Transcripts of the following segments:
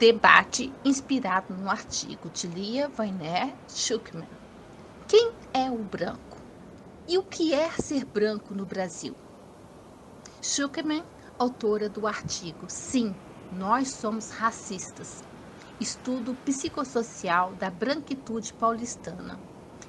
Debate inspirado no artigo de Lia Weiner Schuckmann. Quem é o branco? E o que é ser branco no Brasil? Schuckmann, autora do artigo Sim, nós somos racistas. Estudo psicossocial da branquitude paulistana.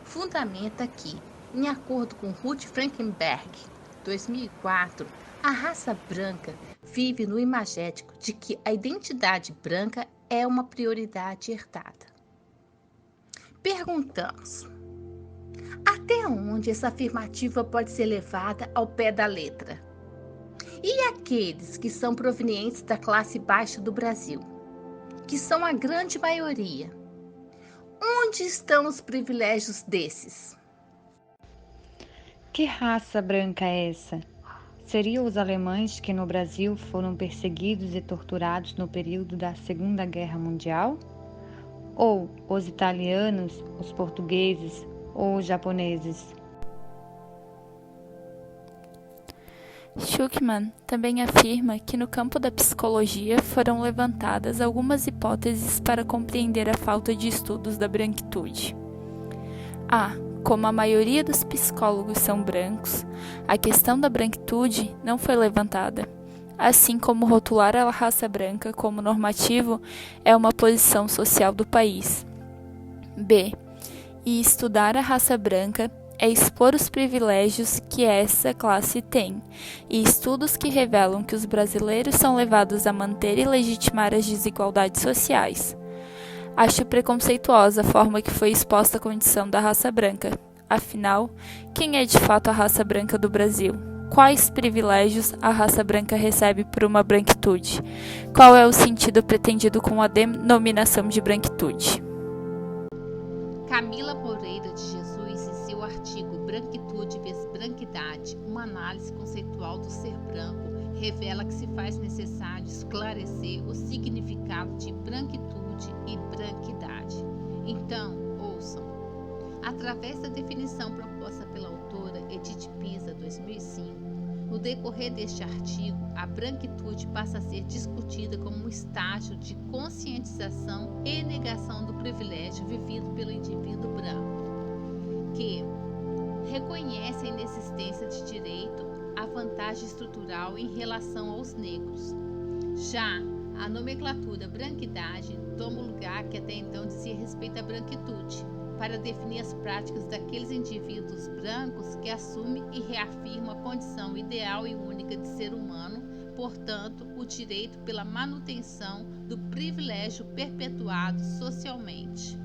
Fundamenta que, em acordo com Ruth Frankenberg, 2004, a raça branca vive no imagético de que a identidade branca é uma prioridade herdada. Perguntamos: até onde essa afirmativa pode ser levada ao pé da letra? E aqueles que são provenientes da classe baixa do Brasil, que são a grande maioria, onde estão os privilégios desses? Que raça branca é essa? Seriam os alemães que no Brasil foram perseguidos e torturados no período da Segunda Guerra Mundial? Ou os italianos, os portugueses ou os japoneses? Schuckmann também afirma que no campo da psicologia foram levantadas algumas hipóteses para compreender a falta de estudos da branquitude. Como a maioria dos psicólogos são brancos, a questão da branquitude não foi levantada, assim como rotular a raça branca como normativo é uma posição social do país. E estudar a raça branca é expor os privilégios que essa classe tem, e estudos que revelam que os brasileiros são levados a manter e legitimar as desigualdades sociais. Acho preconceituosa a forma que foi exposta a condição da raça branca. Afinal, quem é de fato a raça branca do Brasil? Quais privilégios a raça branca recebe por uma branquitude? Qual é o sentido pretendido com a denominação de branquitude? Camila Moreira de Jesus, em seu artigo Branquitude vs Branquidade, uma análise conceitual do ser branco, revela que se faz necessário esclarecer o significado de branquitude e branquidade. Então, ouçam. Através da definição proposta pela autora Edith Pisa, 2005, no decorrer deste artigo, a branquitude passa a ser discutida como um estágio de conscientização e negação do privilégio vivido pelo indivíduo branco, que reconhece a inexistência de direito à vantagem estrutural em relação aos negros. Já a nomenclatura branquidade toma o lugar que até então dizia respeito à branquitude, para definir as práticas daqueles indivíduos brancos que assumem e reafirmam a condição ideal e única de ser humano, portanto, o direito pela manutenção do privilégio perpetuado socialmente.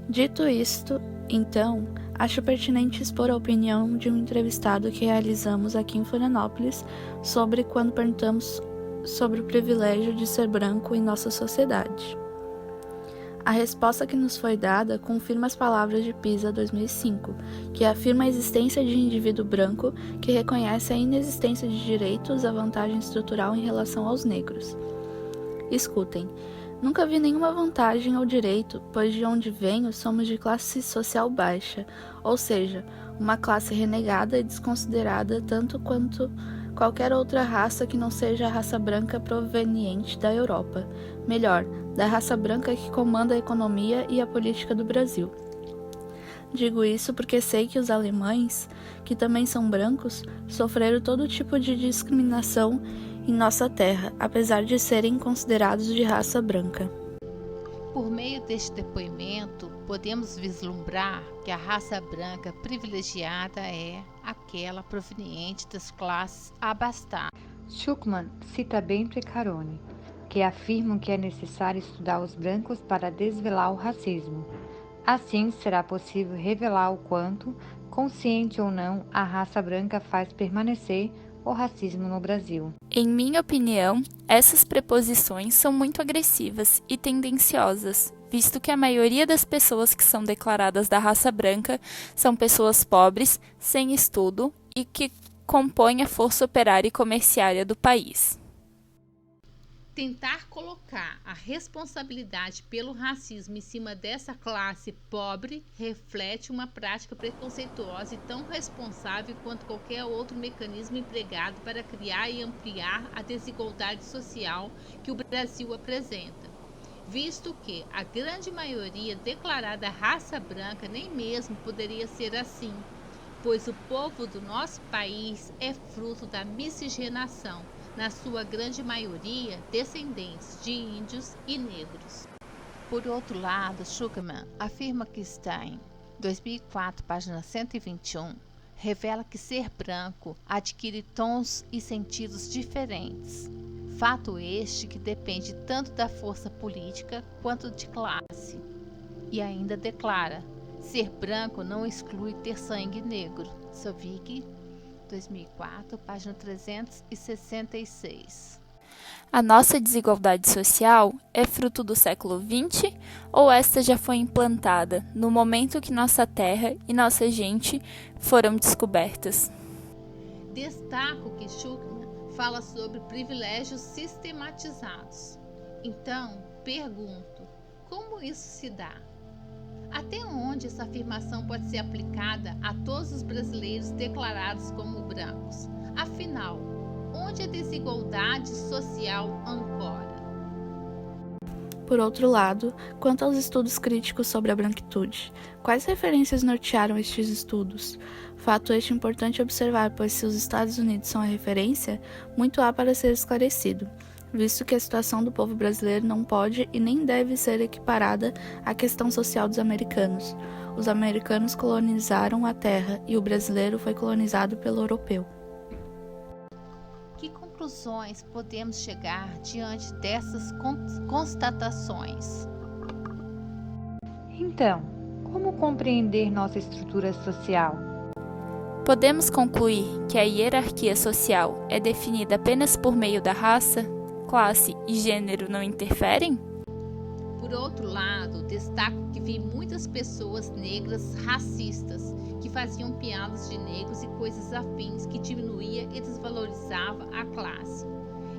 Dito isto, então, acho pertinente expor a opinião de um entrevistado que realizamos aqui em Florianópolis sobre quando perguntamos sobre o privilégio de ser branco em nossa sociedade. A resposta que nos foi dada confirma as palavras de Pisa 2005, que afirma a existência de indivíduo branco que reconhece a inexistência de direitos à vantagem estrutural em relação aos negros. Escutem, nunca vi nenhuma vantagem ou direito, pois de onde venho somos de classe social baixa, ou seja, uma classe renegada e desconsiderada tanto quanto qualquer outra raça que não seja a raça branca proveniente da Europa, melhor, da raça branca que comanda a economia e a política do Brasil. Digo isso porque sei que os alemães, que também são brancos, sofreram todo tipo de discriminação em nossa terra, apesar de serem considerados de raça branca. Por meio deste depoimento, podemos vislumbrar que a raça branca privilegiada é aquela proveniente das classes abastadas. Schuckmann cita Bento e Carone, que afirmam que é necessário estudar os brancos para desvelar o racismo. Assim, será possível revelar o quanto, consciente ou não, a raça branca faz permanecer o racismo no Brasil. Em minha opinião, essas preposições são muito agressivas e tendenciosas, visto que a maioria das pessoas que são declaradas da raça branca são pessoas pobres, sem estudo e que compõem a força operária e comerciária do país. Tentar colocar a responsabilidade pelo racismo em cima dessa classe pobre reflete uma prática preconceituosa e tão responsável quanto qualquer outro mecanismo empregado para criar e ampliar a desigualdade social que o Brasil apresenta. visto que a grande maioria declarada raça branca nem mesmo poderia ser assim, pois o povo do nosso país é fruto da miscigenação, na sua grande maioria descendentes de índios e negros. Por outro lado, Schuckmann afirma que está em 2004, página 121, revela que ser branco adquire tons e sentidos diferentes. Fato este que depende tanto da força política quanto de classe. E ainda declara: ser branco não exclui ter sangue negro. Sovig, 2004, página 366. A nossa desigualdade social é fruto do século XX ou esta já foi implantada no momento que nossa terra e nossa gente foram descobertas? Destaco que Schuckmann fala sobre privilégios sistematizados. Então, pergunto, como isso se dá? Até onde essa afirmação pode ser aplicada a todos os brasileiros declarados como brancos? Afinal, onde a desigualdade social ancora? Por outro lado, quanto aos estudos críticos sobre a branquitude, quais referências nortearam estes estudos? Fato este importante observar, pois se os Estados Unidos são a referência, muito há para ser esclarecido, visto que a situação do povo brasileiro não pode e nem deve ser equiparada à questão social dos americanos. Os americanos colonizaram a terra e o brasileiro foi colonizado pelo europeu. Que conclusões podemos chegar diante dessas constatações? Então, como compreender nossa estrutura social? Podemos concluir que a hierarquia social é definida apenas por meio da raça, classe e gênero não interferem? Por outro lado, destaco que vi muitas pessoas negras racistas que faziam piadas de negros e coisas afins que diminuía e desvalorizava a classe.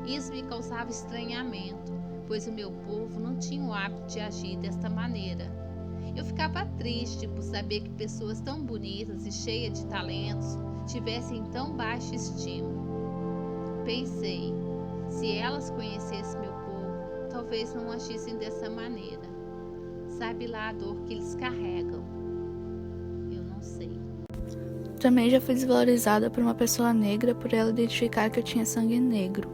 Isso me causava estranhamento, pois o meu povo não tinha o hábito de agir desta maneira. Eu ficava triste por saber que pessoas tão bonitas e cheias de talentos tivessem tão baixa estima. Pensei, se elas conhecessem meu povo, talvez não agissem dessa maneira. Sabe lá a dor que eles carregam? Eu não sei. Também já fui desvalorizada por uma pessoa negra por ela identificar que eu tinha sangue negro.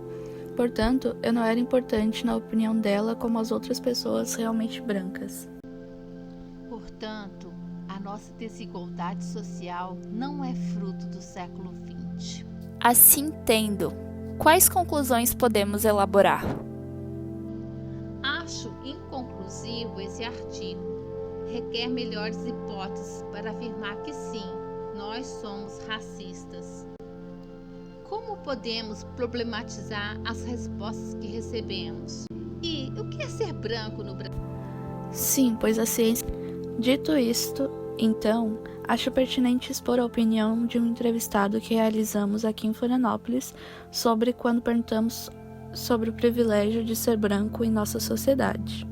Portanto, eu não era importante na opinião dela como as outras pessoas realmente brancas. Portanto, a nossa desigualdade social não é fruto do século XX. Assim tendo, quais conclusões podemos elaborar? Acho inconclusivo esse artigo. Requer melhores hipóteses para afirmar que sim, nós somos racistas. Como podemos problematizar as respostas que recebemos? E o que é ser branco no Brasil? Sim, pois a ciência... Dito isto, então, acho pertinente expor a opinião de um entrevistado que realizamos aqui em Florianópolis sobre quando perguntamos sobre o privilégio de ser branco em nossa sociedade.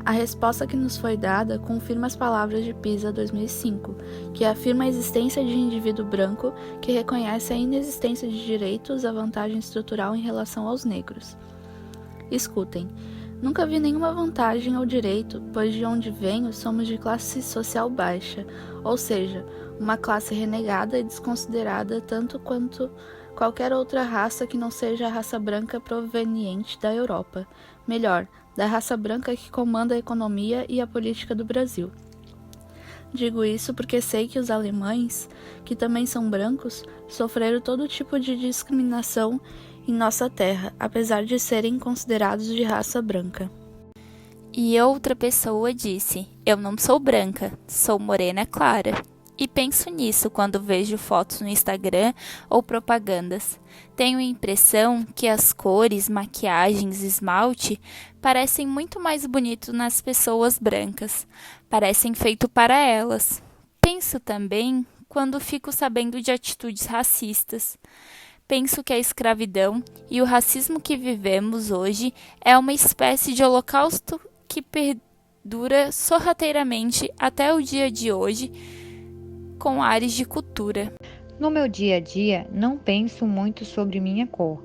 A resposta que nos foi dada confirma as palavras de PISA 2005, que afirma a existência de indivíduo branco que reconhece a inexistência de direitos à vantagem estrutural em relação aos negros. Escutem. Nunca vi nenhuma vantagem ou direito, pois de onde venho somos de classe social baixa, ou seja, uma classe renegada e desconsiderada tanto quanto qualquer outra raça que não seja a raça branca proveniente da Europa. Melhor, da raça branca que comanda a economia e a política do Brasil. Digo isso porque sei que os alemães, que também são brancos, sofreram todo tipo de discriminação em nossa terra, apesar de serem considerados de raça branca. E outra pessoa disse: eu não sou branca, sou morena clara. E penso nisso quando vejo fotos no Instagram ou propagandas. Tenho a impressão que as cores, maquiagens, esmalte parecem muito mais bonitos nas pessoas brancas. Parecem feito para elas. Penso também quando fico sabendo de atitudes racistas. Penso que a escravidão e o racismo que vivemos hoje é uma espécie de holocausto que perdura sorrateiramente até o dia de hoje, com ares de cultura. No meu dia a dia, não penso muito sobre minha cor.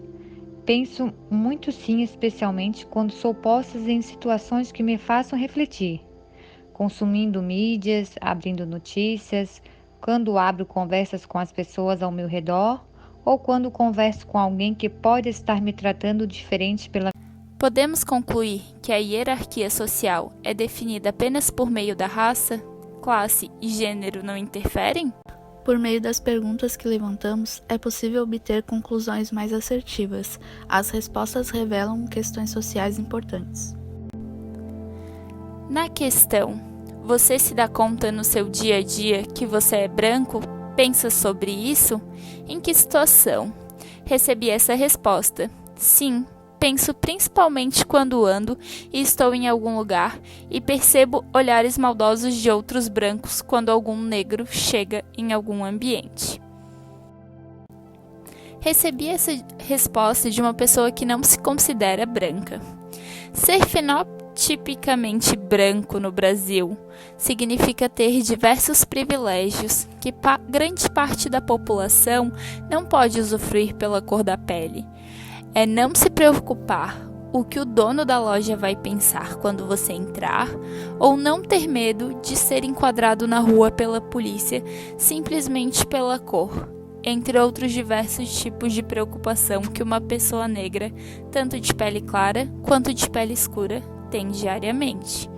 penso muito sim, especialmente quando sou posta em situações que me façam refletir, consumindo mídias, abrindo notícias, quando abro conversas com as pessoas ao meu redor ou quando converso com alguém que pode estar me tratando diferente pela. Podemos concluir que a hierarquia social é definida apenas por meio da raça, classe e gênero não interferem? Por meio das perguntas que levantamos, é possível obter conclusões mais assertivas. As respostas revelam questões sociais importantes. Na questão, você se dá conta no seu dia a dia que você é branco? Pensa sobre isso? Em que situação? Recebi essa resposta. Sim, penso principalmente quando ando e estou em algum lugar e percebo olhares maldosos de outros brancos quando algum negro chega em algum ambiente. Recebi essa resposta de uma pessoa que não se considera branca. Ser fenotipicamente branco no Brasil significa ter diversos privilégios que grande parte da população não pode usufruir pela cor da pele. É não se preocupar o que o dono da loja vai pensar quando você entrar, ou não ter medo de ser enquadrado na rua pela polícia simplesmente pela cor, entre outros diversos tipos de preocupação que uma pessoa negra, tanto de pele clara quanto de pele escura, tem diariamente.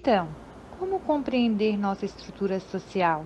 Então, como compreender nossa estrutura social?